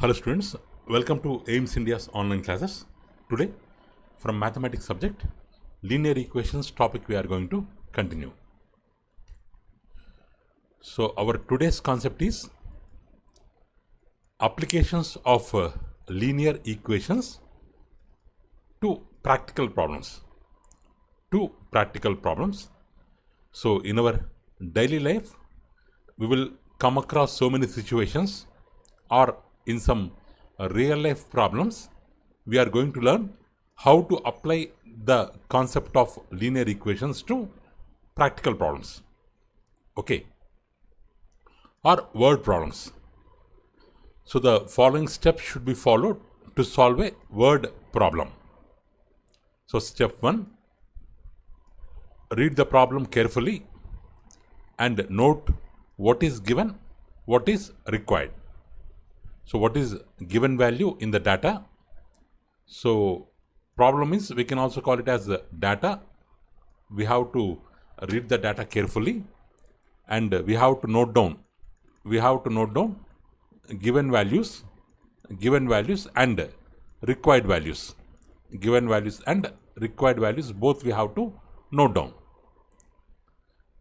Hello students, welcome to AIMS India's online classes. Today from mathematics subject, linear equations topic we are going to continue. So our today's concept is applications of linear equations to practical problems. So in our daily life, we will come across so many situations, or in some real life problems, we are going to learn how to apply the concept of linear equations to practical problems. Okay. Or word problems. So the following steps should be followed to solve a word problem. So step 1, read the problem carefully and note what is given, what is required. So what is given value in the data? So problem is, we can also call it as data. We have to read the data carefully and we have to note down given values and required values. Given values and required values, both we have to note down.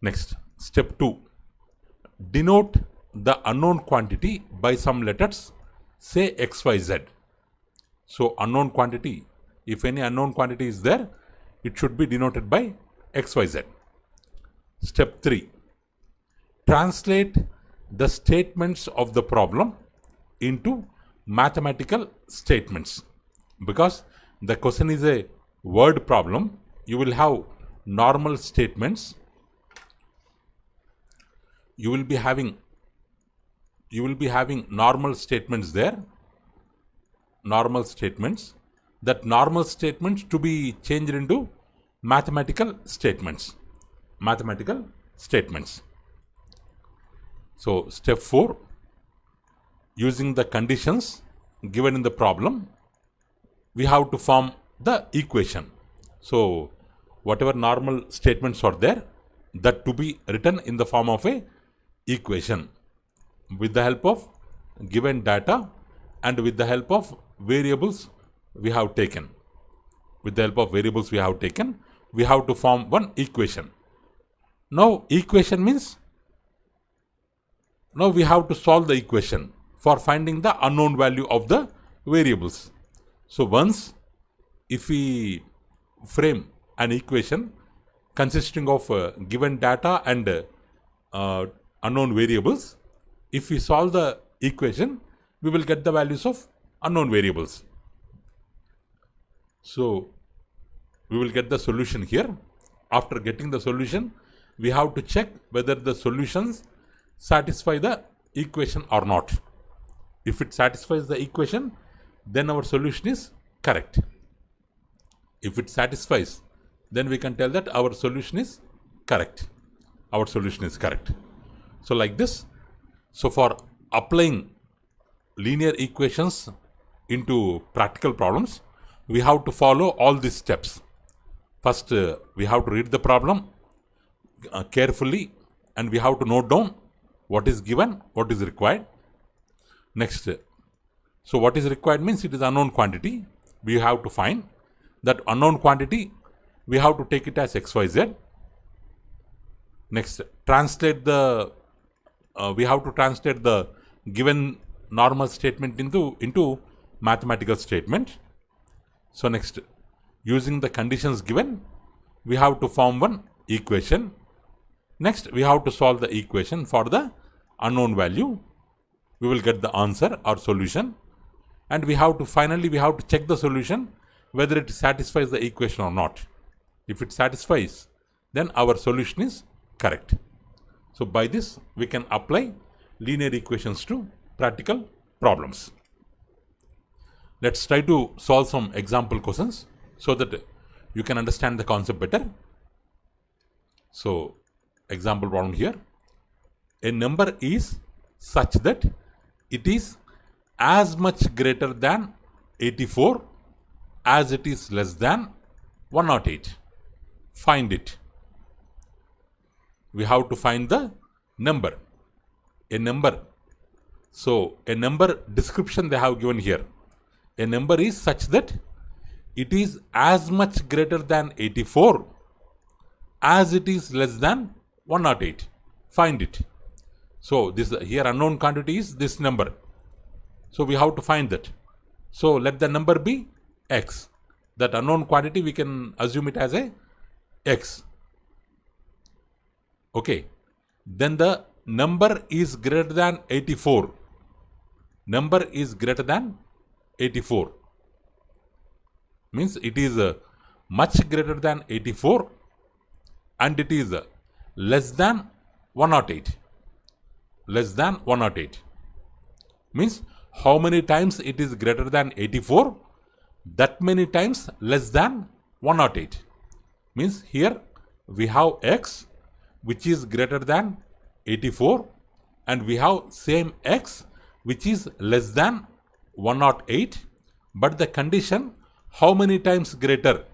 Next, step 2, denote the unknown quantity by some letters, say XYZ. So unknown quantity, if any unknown quantity is there, it should be denoted by XYZ. Step 3, translate the statements of the problem into mathematical statements. Because the question is a word problem, you will have normal statements. You will be having normal statements there. Normal statements. That normal statements to be changed into mathematical statements. So step 4, using the conditions given in the problem, we have to form the equation. So whatever normal statements are there, that to be written in the form of a equation with the help of given data and with the help of variables we have taken. We have to form one equation. Now equation means, now we have to solve the equation for finding the unknown value of the variables. So once, if we frame an equation consisting of given data and unknown variables, if we solve the equation, we will get the values of unknown variables. So we will get the solution here. After getting the solution, we have to check whether the solutions satisfy the equation or not. If it satisfies the equation, then our solution is correct. If it satisfies, then we can tell that our solution is correct. So like this. So for applying linear equations into practical problems, we have to follow all these steps. First, we have to read the problem carefully and we have to note down what is given, what is required. Next, so what is required means it is unknown quantity. We have to find that unknown quantity. We have to take it as XYZ. Next, we have to translate the given normal statement into mathematical statement. So next, using the conditions given, we have to form one equation. Next, we have to solve the equation for the unknown value. We will get the answer or solution, and finally we have to check the solution whether it satisfies the equation or not. If it satisfies, then our solution is correct. So by this, we can apply linear equations to practical problems. Let's try to solve some example questions so that you can understand the concept better. So example problem here. A number is such that it is as much greater than 84 as it is less than 108. Find it. We have to find the number. A number So a number description they have given here. A number is such that it is as much greater than 84 as it is less than 108. Find it. So this here unknown quantity is this number. So we have to find that. So let the number be x. That unknown quantity we can assume it as a x. Okay. Then the number is greater than 84. Number is greater than 84. Means it is much greater than 84 and it is less than 108. Less than 108. Means how many times it is greater than 84? That many times less than 108. Means here we have x which is greater than 84 and we have same x which is less than 108, but the condition how many times greater?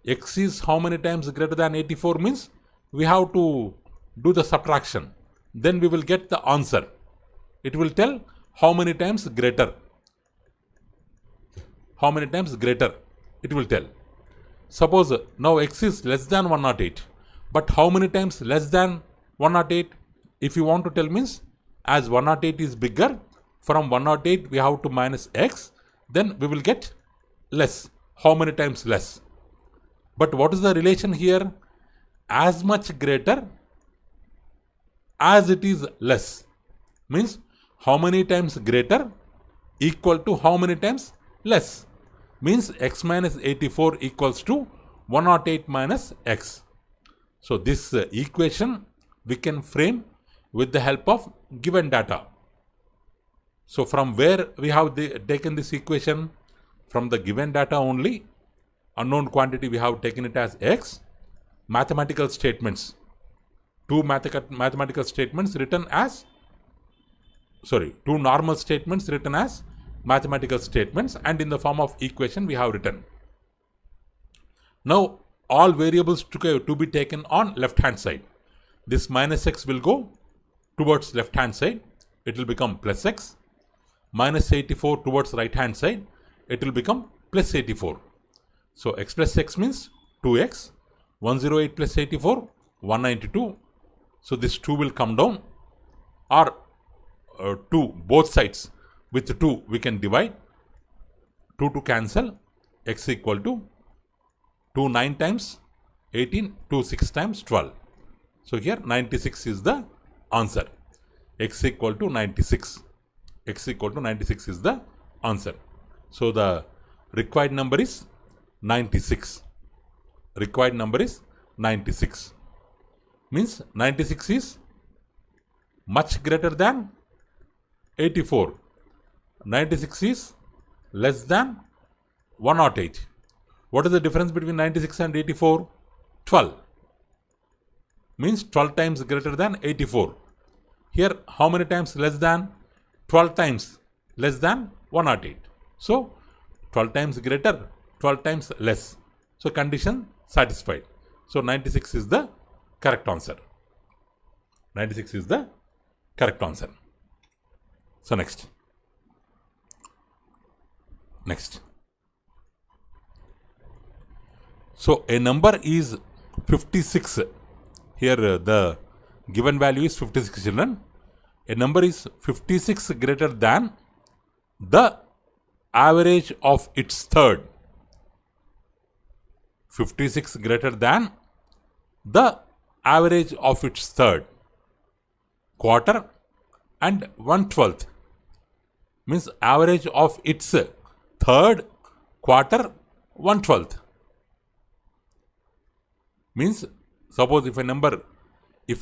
X is how many times greater than 84 means we have to do the subtraction. Then we will get the answer. It will tell how many times greater. How many times greater it will tell. Suppose now x is less than 108, but how many times less than 108? If you want to tell means as 108 is bigger, from 108 we have to minus x, then we will get less. How many times less? But what is the relation here? As much greater as it is less. Means how many times greater equal to how many times less. Means x minus 84 equals to 108 minus x. So this equation we can frame with the help of given data. So from where we have taken this equation? From the given data only. Unknown quantity we have taken it as x. Mathematical statements. Two mathematical statements written as, two normal statements written as mathematical statements, and in the form of equation we have written. Now all variables to be taken on left hand side. This minus x will go towards left hand side. It will become plus x. Minus 84 towards right hand side. It will become plus 84. So x plus x means 2x. 108 plus 84, 192. So this 2 will come down, or 2 both sides with 2 we can divide. 2 to cancel. X equal to 2 9 times 18, 2 6 times 12. So here 96 is the answer. X equal to 96. X equal to 96 is the answer. So the required number is 96. Required number is 96. Means 96 is much greater than 84. 96 is less than 108. What is the difference between 96 and 84? 12. Means 12 times greater than 84. Here how many times less than? 12 times less than 108. So 12 times greater, 12 times less. So condition satisfied. So 96 is the correct answer. 96 is the correct answer. So next. So a number is 56. Here the given value is 56 children. A number is 56 greater than the average of its third. 56 greater than the average of its third, quarter, and 1/12. Means average of its third, quarter, 1/12. Means suppose if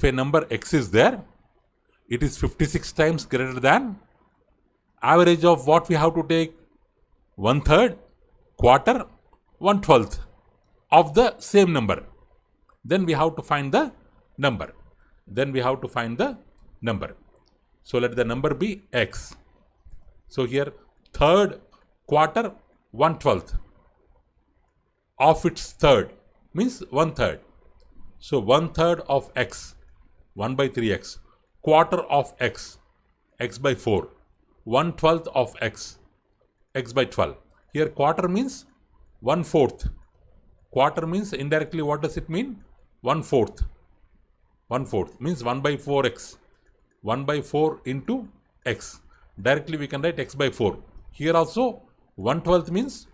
a number x is there, it is 56 times greater than average of what we have to take? 1/3, quarter, 1/12 of the same number. Then we have to find the number. So let the number be x. So here third, quarter, 1/12 of its third means 1/3. So 1/3 of x, 1/3x, quarter of x, x by 4, 1/12 of x, x by 12. Here quarter means 1/4. Quarter means indirectly what does it mean? 1/4. 1/4 means 1 by 4x. 1 by 4 into x. Directly we can write x by 4. Here also 1/12 means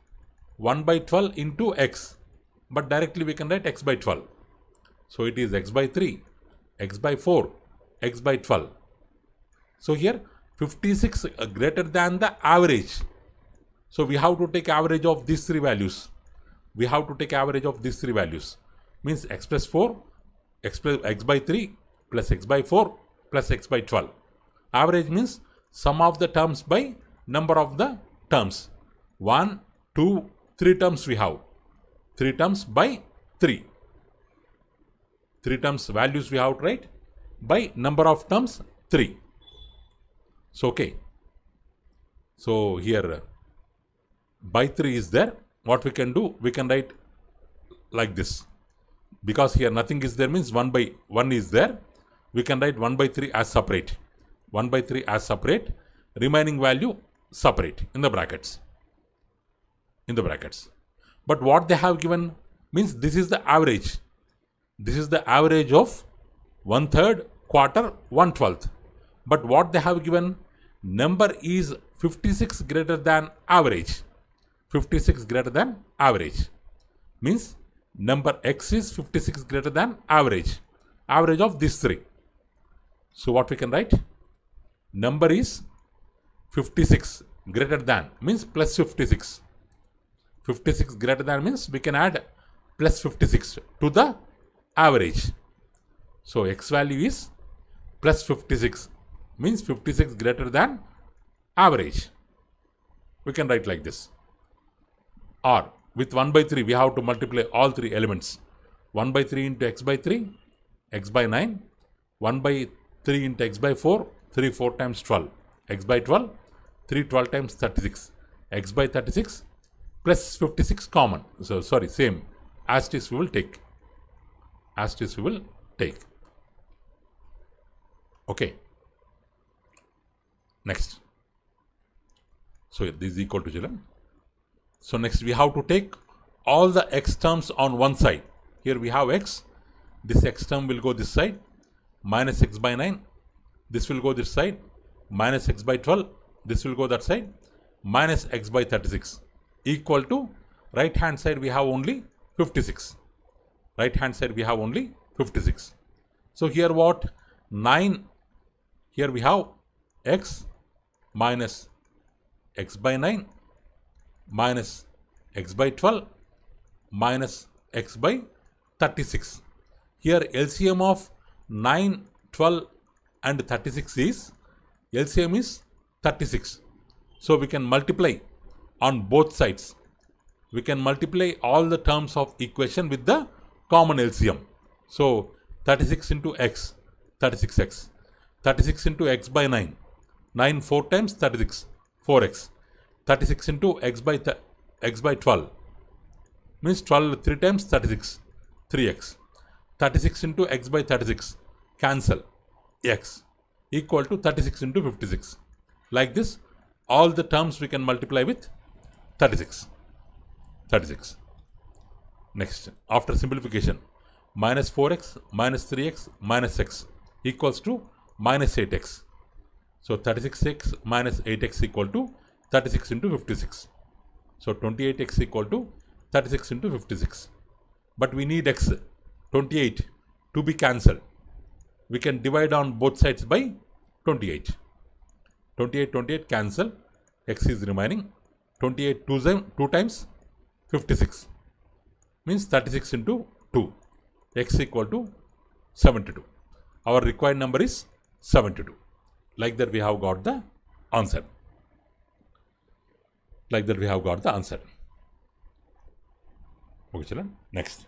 1 by 12 into x. But directly we can write x by 12. So it is x by 3, x by 4, x by 12. So here 56 greater than the average. So we have to take average of these three values. We have to take average of these three values. Means x plus 4, x by 3 plus x by 4 plus x by 12. Average means sum of the terms by number of the terms. 1, 2, 3 terms we have. 3 terms by 3. 3 terms values we have to write by number of terms 3. So okay. So here by 3 is there. What we can do? We can write like this. Because here nothing is there means 1 by 1 is there. We can write 1 by 3 as separate. 1 by 3 as separate. Remaining value separate in the brackets. In the brackets. But what they have given means this is the average. This is the average of 1/3, quarter, 1/12. But what they have given, number is 56 greater than average. 56 greater than average. Means number x is 56 greater than average. Average of these three. So what we can write? Number is 56 greater than means plus 56. 56 greater than means we can add plus 56 to the average. So x value is plus 56 means 56 greater than average. We can write like this. Or with 1 by 3 we have to multiply all three elements. 1 by 3 into x by 3, x by 9, 1 by 3 into x by 4, 3 4 times 12, x by 12, 3 12 times 36, x by 36 plus 56 common. So sorry, same as it is we will take. As it is we will take. Okay. Next. So this is equal to children. So next we have to take all the x terms on one side. Here we have x. This x term will go this side. Minus x by 9. This will go this side. Minus x by 12. This will go that side. Minus x by 36. Equal to right hand side we have only 56. Right hand side we have only 56. So here what? 9. Here we have x minus x by 9 minus x by 12 minus x by 36. Here LCM of 9, 12 and 36 is, LCM is 36. So we can multiply on both sides. We can multiply all the terms of equation with the common LCM. So 36 into x, 36x. 36 into x by 9. 9 4 times 36, 4x. 36 into x by 12 means 12 3 times 36, 3x. 36 into x by 36, cancel, x equal to 36 into 56. Like this, all the terms we can multiply with 36. 36. Next, after simplification, minus 4x minus 3x minus x equals to minus 8x. So 36x minus 8x equal to 36 into 56. So 28x equal to 36 into 56. But we need x, 28, to be cancelled. We can divide on both sides by 28. 28, 28 cancel. X is remaining. 28 2 times 56. Means 36 into 2. X equal to 72. Our required number is 72. Like that we have got the answer. Like that we have got the answer. Okay, children. Next.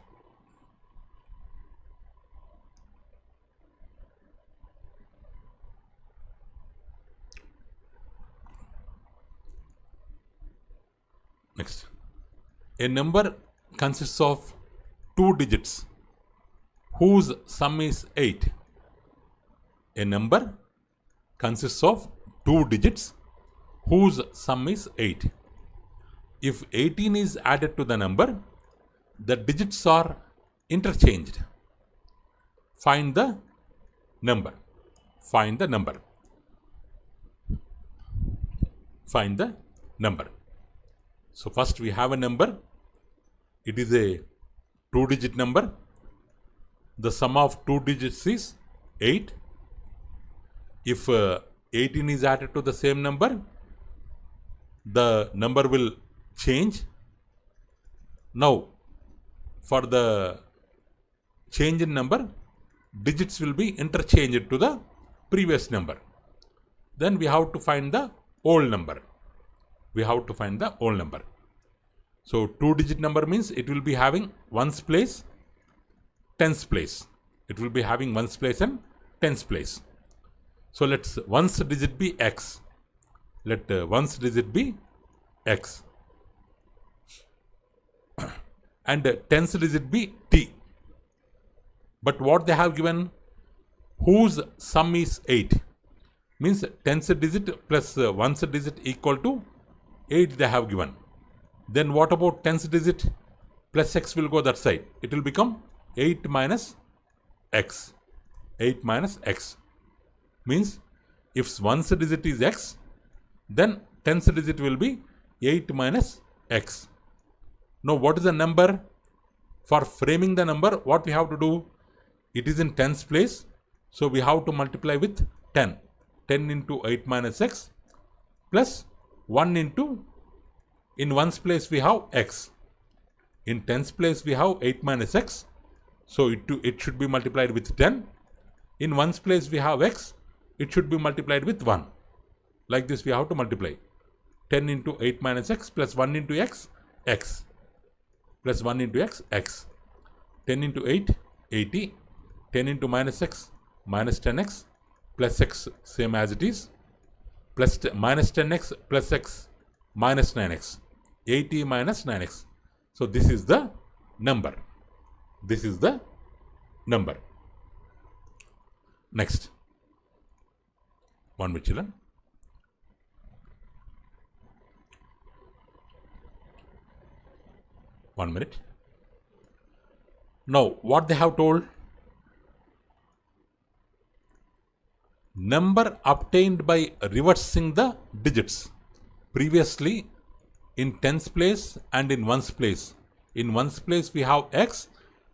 Next. A number consists of 2 digits whose sum is 8. A number consists of 2 digits whose sum is 8. If 18 is added to the number, the digits are interchanged. Find the number. Find the number. Find the number. So first we have a number. It is a 2-digit number. The sum of 2 digits is 8. If 18 is added to the same number, the number will change. Now, for the change in number, digits will be interchanged to the previous number. Then we have to find the old number. We have to find the old number. So 2-digit number means it will be having ones place, tens place. It will be having ones place and tens place. So let's ones digit be x. Let ones digit be x. And tens digit be t. But what they have given, whose sum is 8. Means tens digit plus ones digit equal to 8 they have given. Then what about tens digit plus x will go that side. It will become 8 minus x. 8 minus x. Means if ones digit is x, then tens digit will be 8 minus x. Now what is the number? For framing the number, what we have to do? It is in tens place. So we have to multiply with 10. 10 into 8 minus x plus 1 into, in ones place we have x. In tens place we have 8 minus x. So it should be multiplied with 10. In ones place we have x. It should be multiplied with 1. Like this we have to multiply. 10 into 8 minus x plus 1 into x, x. Plus 1 into x, x. 10 into 8, 80. 10 into minus x, minus 10x. Plus x, same as it is. Plus minus 10x plus x, minus 9x. 80 minus 9x. So this is the number. This is the number. Next. One minute, children. One minute. Now, what they have told? Number obtained by reversing the digits. Previously, in tens place and in ones place. In ones place we have x.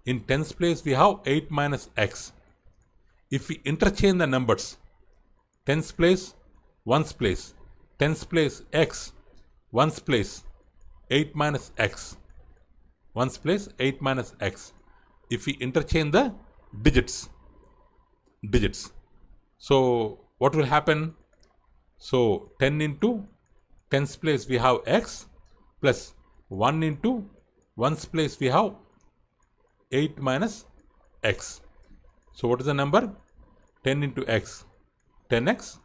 In tens place we have 8 minus x. If we interchange the numbers, tens place, ones place, tens place x, ones place, 8 minus x, ones place, 8 minus x. If we interchange the digits. So what will happen? So 10 into tens place we have x plus 1 into ones place we have 8 minus x. So what is the number? 10 into x, 10x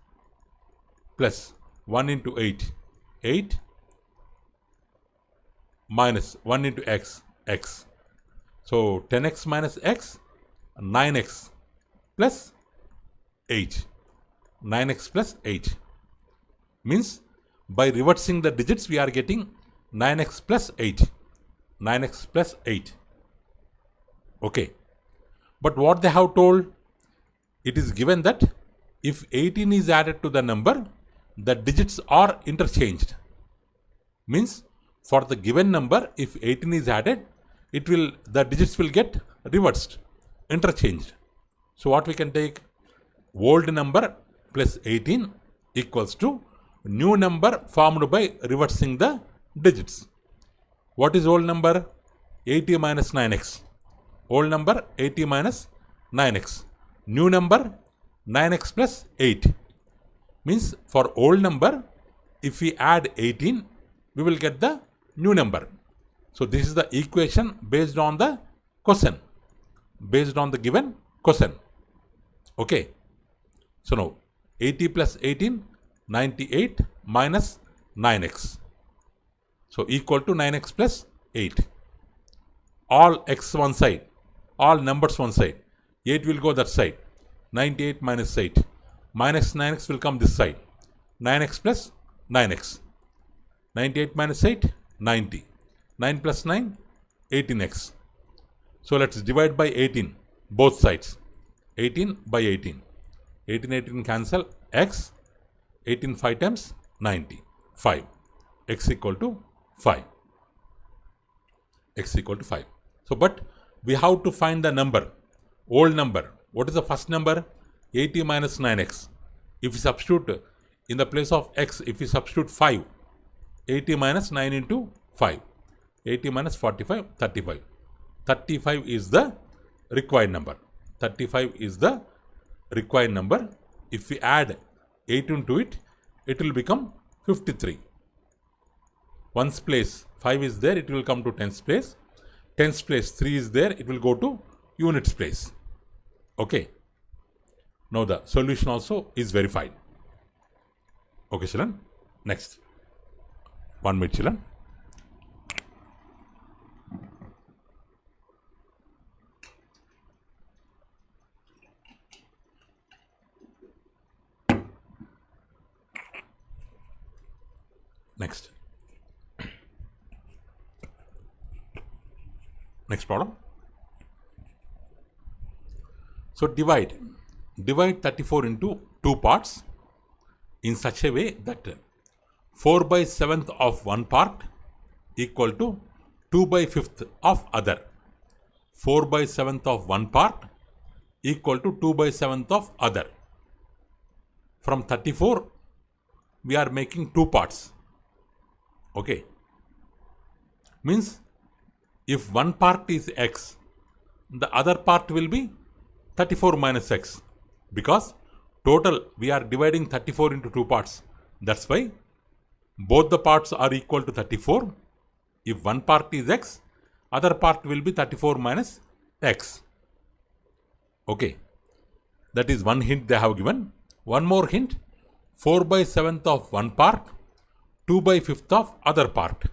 plus 1 into 8, 8 minus 1 into x, x. So 10x minus x, 9x plus 8. 9x plus 8. Means by reversing the digits we are getting 9x plus 8. 9x plus 8. Okay. But what they have told? It is given that if 18 is added to the number, the digits are interchanged. Means for the given number, if 18 is added, the digits will get reversed, interchanged. So what we can take? Old number plus 18 equals to new number formed by reversing the digits. What is old number? 80 minus 9x. Old number 80 minus 9x. New number 9x plus 8. Means for old number, if we add 18, we will get the new number. So this is the equation based on the question. Based on the given question. Okay. So now 80 plus 18, 98 minus 9x. So equal to 9x plus 8. All x one side. All numbers one side. 8 will go that side. 98 minus 8. Minus 9x will come this side. 9x plus 9x. 98 minus 8, 90. 9 plus 9, 18x. So let's divide by 18, both sides. 18 by 18. 18 cancel, x. 18 5 times, 90. 5. X equal to 5. X equal to 5. So, but we have to find the number, old number. What is the first number? 80 minus 9x. If we substitute in the place of x, if we substitute 5, 80 minus 9 into 5. 80 minus 45, 35. 35 is the required number. 35 is the required number. If we add 18 to it, it will become 53. Ones place 5 is there, it will come to tens place. Tens place 3 is there, it will go to units place. Okay. Now the solution also is verified. Okay, children. Next. 1 minute, children. Next. Next problem. So divide 34 into 2 parts in such a way that 4 by 7th of one part equal to 2 by 5th of other. 4 by 7th of one part equal to 2 by 7th of other. From 34, we are making 2 parts. Okay. Means if one part is x, the other part will be 34 minus x. Because total we are dividing 34 into 2 parts. That's why both the parts are equal to 34. If one part is x, other part will be 34 minus x. Okay. That is one hint they have given. One more hint. 4 by 7th of one part, 2 by 5th of other part.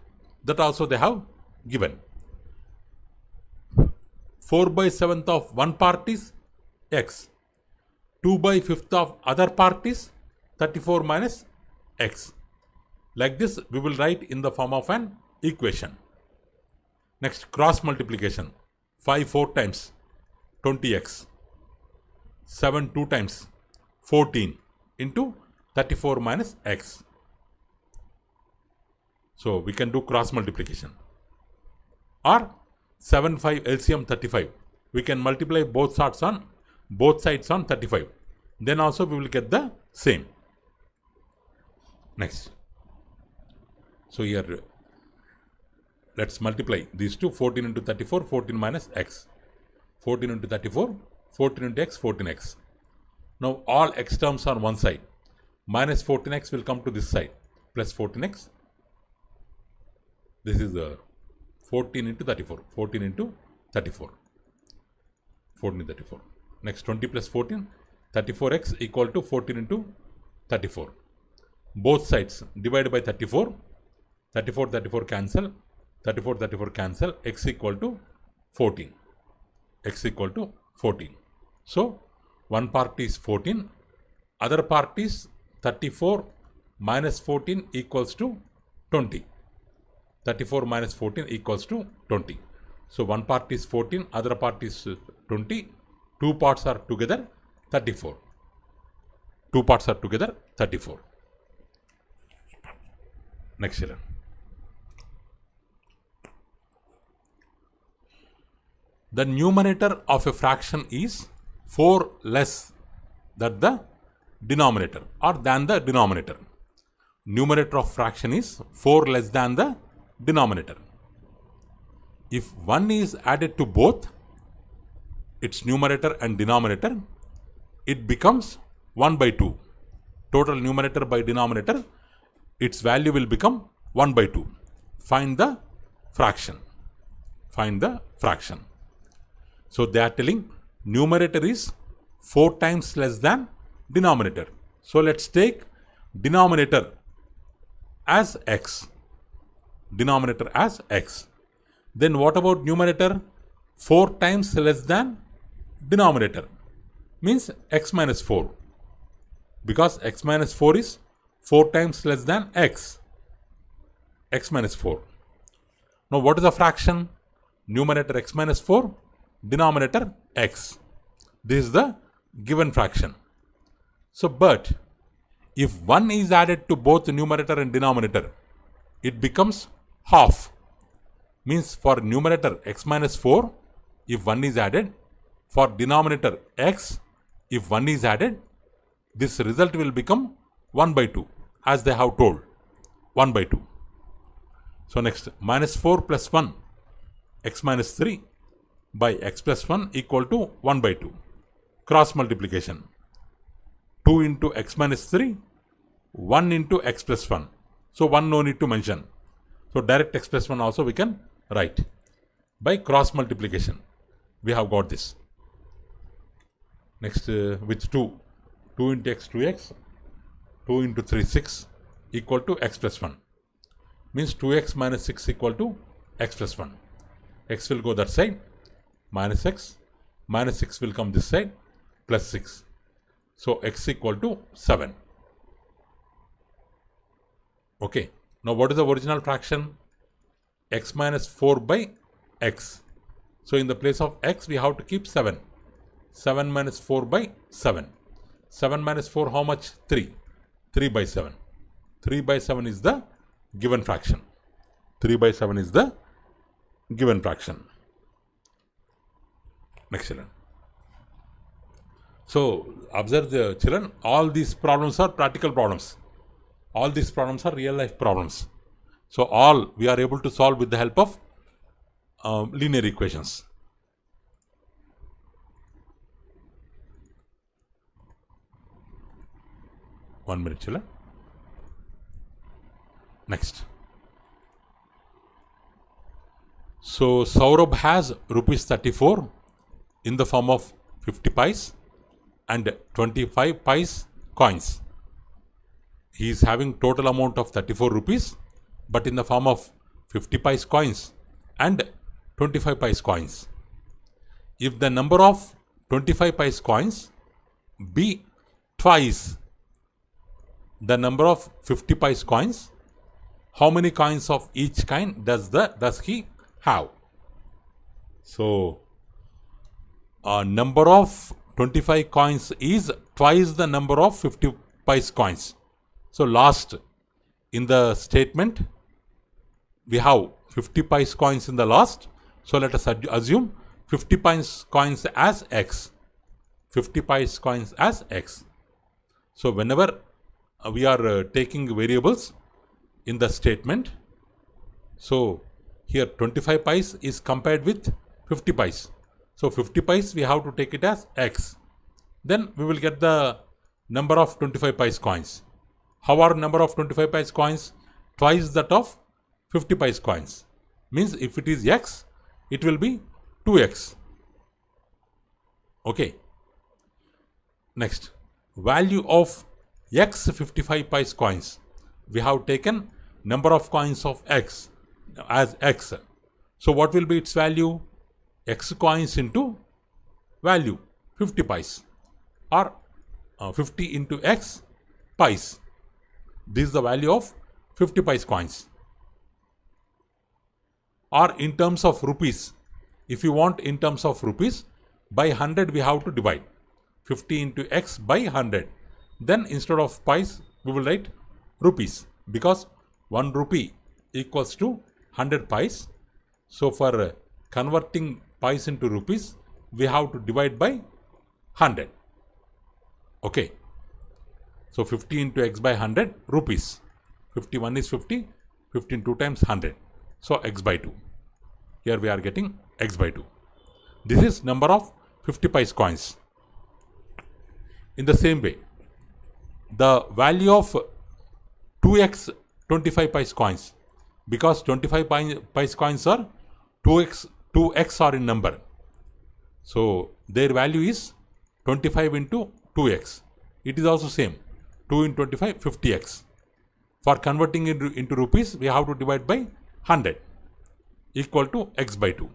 That also they have given. 4 by 7th of one part is x. 2 by 5th of other part is 34 minus x. Like this, we will write in the form of an equation. Next, cross multiplication. 5 4 times, 20x. 7 2 times, 14 into 34 minus x. So we can do cross multiplication. Or 7 5 LCM 35. We can multiply both sides on 35. Then also we will get the same. Next. So here let's multiply these two. 14 into 34, 14 minus x. 14 into 34, 14 into x, 14x. Now all x terms are on one side. Minus 14x will come to this side. Plus 14x. This is 14 into 34. 14 into 34. 14 into 34. Next 20 plus 14. 34x equal to 14 into 34. Both sides divided by 34. 34 cancel. 34 cancel. X equal to 14. X equal to 14. So one part is 14. Other part is 34 minus 14 equals to 20. 34 minus 14 equals to 20. So one part is 14, other part is 20. Two parts are together 34. Two parts are together 34. Next children. The numerator of a fraction is 4 less than the denominator or than the denominator. Numerator of fraction is 4 less than the denominator. If 1 is added to both its numerator and denominator, it becomes 1 by 2. Total numerator by denominator, its value will become 1 by 2. Find the fraction. Find the fraction. So they are telling numerator is 4 times less than denominator. So let's take denominator as x. Denominator as x. Then what about numerator? 4 times less than denominator. Means x minus 4. Because x minus 4 is 4 times less than x minus 4. Now what is the fraction? Numerator x minus 4, denominator x. This is the given fraction. So, but if 1 is added to both numerator and denominator, it becomes half. Means for numerator x minus 4, if 1 is added, for denominator x, if 1 is added, this result will become 1 by 2, as they have told, 1 by 2. So next, minus 4 plus 1, x minus 3 by x plus 1 equal to 1 by 2. Cross multiplication. 2 into x minus 3, 1 into x plus 1. So 1 no need to mention. So direct x plus 1 also we can write. By cross multiplication, we have got this. Next, with 2. 2 into x, 2x. 2 into 3, 6 equal to x plus 1. Means 2x minus 6 equal to x plus 1. X will go that side, minus x. Minus 6 will come this side, plus 6. So x equal to 7. Okay. Now what is the original fraction? X minus 4 by x. So in the place of x, we have to keep 7. 7 minus 4 by 7. 7 minus 4, how much? 3. 3 by 7. 3 by 7 is the given fraction. 3 by 7 is the given fraction. Next, children. So observe the children, all these problems are practical problems. All these problems are real life problems. So all we are able to solve with the help of linear equations. One minute, children. Next. So Saurabh has rupees 34 in the form of 50 pies and 25 pies coins. He is having total amount of 34 rupees, but in the form of 50 pies coins and 25 pies coins. If the number of 25 pies coins be twice the number of 50 pies coins, how many coins of each kind does he have? So number of 25 coins is twice the number of 50 pies coins. So last in the statement we have 50 pies coins in the last. So let us assume 50 pies coins as x. 50 pies coins as x. So whenever we are taking variables in the statement, so here 25 pies is compared with 50 pies. So 50 pies we have to take it as x. Then we will get the number of 25 pies coins. How are number of 25 pies coins? Twice that of 50 pies coins. Means if it is x, it will be 2x. Okay. Next, value of x 55 pies coins. We have taken number of coins of x as x. So what will be its value? X coins into value 50 pies, or 50 into x pies. This is the value of 50 pies coins. Or in terms of rupees, if you want in terms of rupees, by 100 we have to divide 50 into x by 100. Then instead of pies we will write rupees, because 1 rupee equals to 100 pies. So for converting pies into rupees, we have to divide by 100. Okay. So 50 into x by 100 rupees. 51 is 50. 15 2 times 100. So x by 2. Here we are getting x by 2. This is number of 50 pies coins. In the same way, the value of 2x 25 pies coins, because 25 pies coins are 2x are in number. So their value is 25 into 2x. It is also same. 2 into 25, 50x. For converting it into rupees, we have to divide by 100 equal to x by 2.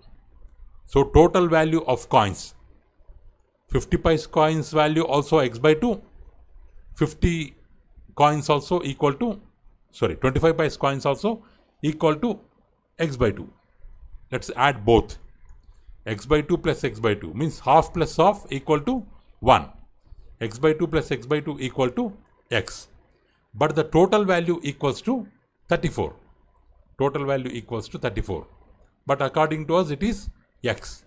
So total value of coins, 50 pies coins value also x by 2, 50 coins also equal to, 25 pice coins also equal to x by 2. Let's add both. X by 2 plus x by 2 means half plus half equal to 1. X by 2 plus x by 2 equal to x. But the total value equals to 34. Total value equals to 34. But according to us it is x.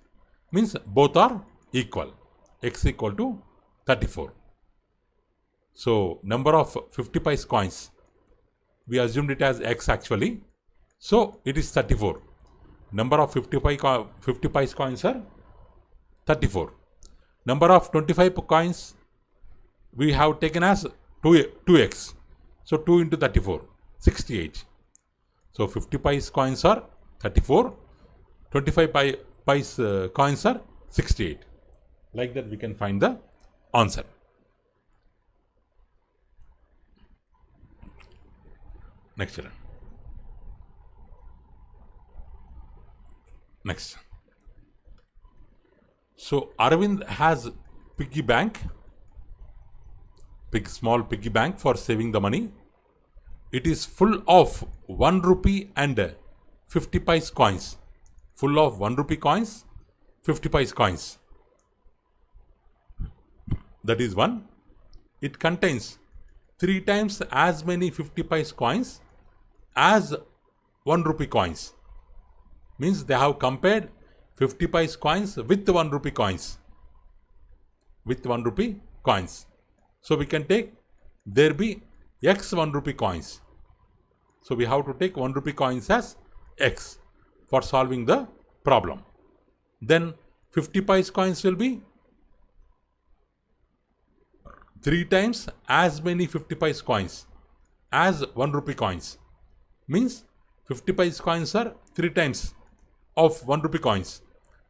Means both are equal. X equal to 34. So number of 50 pice coins, we assumed it as x actually. So it is 34. Number of 50 pice coins are 34. Number of 25 coins we have taken as 2x. So 2 into 34, 68. So 50 pice coins are 34. 25 pice coins are 68. Like that we can find the answer. Next children. Next. So Arvind has piggy bank, small piggy bank for saving the money. It is full of 1 rupee and 50 pice coins. Full of 1 rupee coins, 50 pice coins. That is one. It contains 3 times as many 50 pice coins as 1 rupee coins. Means they have compared 50 pice coins with 1 rupee coins. With 1 rupee coins. So we can take, there be x 1 rupee coins. So we have to take 1 rupee coins as x for solving the problem. Then 50 pice coins will be 3 times as many 50 pice coins as 1 rupee coins. Means 50 pice coins are 3 times of 1 rupee coins.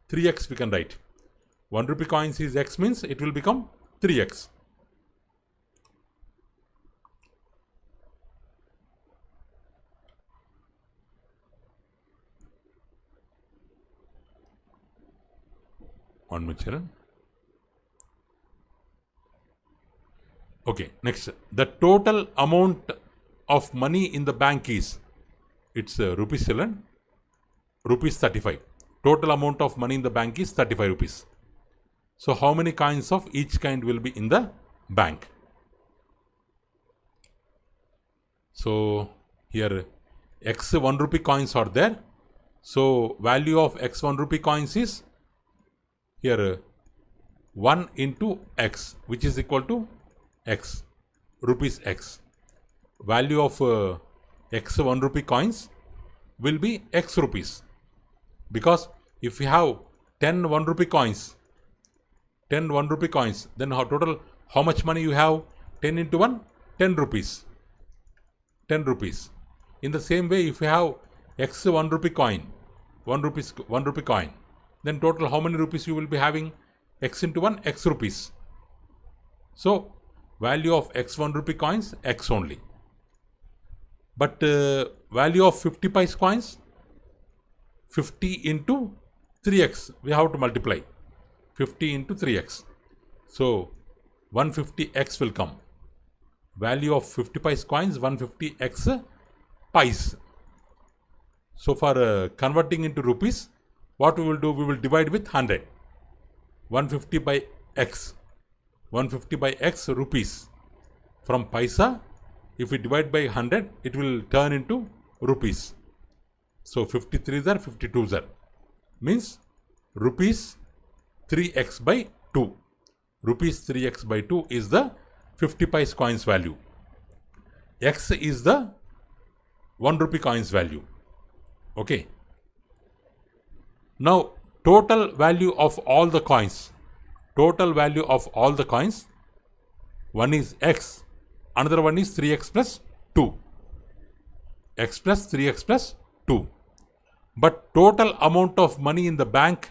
3x we can write. 1 rupee coins is x, means it will become 3x. One minute, children. Okay, next. The total amount of money in the bank is, it's rupees, children, rupees 35. Total amount of money in the bank is 35 rupees. So how many coins of each kind will be in the bank? So here x 1 rupee coins are there. So value of x 1 rupee coins is here 1 into x, which is equal to x, rupees x. Value of x 1 rupee coins will be x rupees. Because if we have 10 1 rupee coins, 10 1 rupee coins, then how much money you have? 10 into 1, 10 rupees. 10 rupees. In the same way, if you have x 1 rupee coin, 1 rupee coin, then total how many rupees you will be having? X into 1, x rupees. So value of x 1 rupee coins, x only. But value of 50 pice coins, 50 into 3x, we have to multiply. 50 into 3x. So 150x will come. Value of 50 pice coins, 150x pice. So for converting into rupees, what we will do? We will divide with 100. 150 by x. 150 by x rupees. From paisa, if we divide by 100, it will turn into rupees. So 53s are 52s are. Means rupees 3x by 2. Rupees 3x by 2 is the 50 pice coins value. X is the 1 rupee coins value. Okay. Now total value of all the coins. Total value of all the coins. One is x. Another one is 3x plus 2. X plus 3x plus 2. But total amount of money in the bank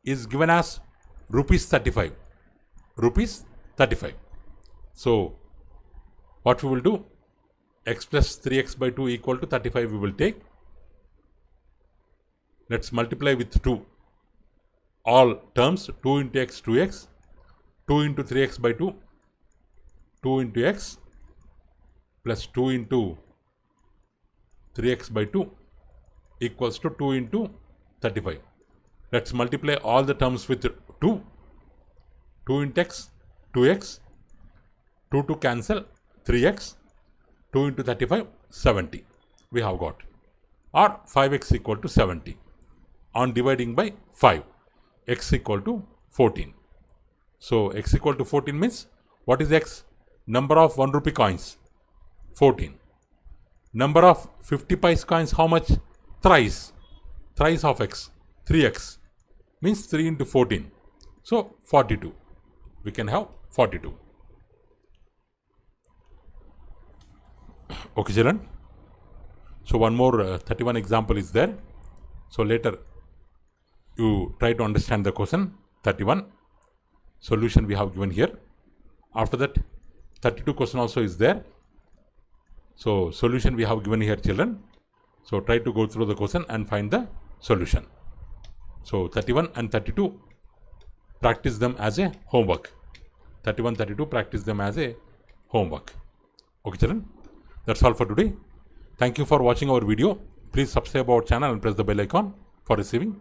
is given as rupees 35. Rupees 35. So what we will do? X plus 3x by 2 equal to 35 we will take. Let's multiply with 2. All terms, 2 into x, 2x. 2 into 3x by 2. 2 into x. plus 2 into 3x by 2 equals to 2 into 35. Let's multiply all the terms with 2. 2 into x, 2x, 2 to cancel, 3x, 2 into 35, 70. We have got. Or 5x equal to 70. On dividing by 5, x equal to 14. So x equal to 14 means, what is x? Number of 1 rupee coins, 14. Number of 50 paise coins, how much? Thrice. Thrice of x, 3x. Means 3 into 14. So 42. We can have 42. Okay, children. So one more 31 example is there. So later you try to understand the question 31. Solution we have given here. After that 32 question also is there. So solution we have given here, children. So try to go through the question and find the solution. So 31 and 32, practice them as a homework. 31, 32, practice them as a homework. Okay, children. That's all for today. Thank you for watching our video. Please subscribe our channel and press the bell icon for receiving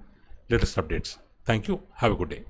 latest updates. Thank you. Have a good day.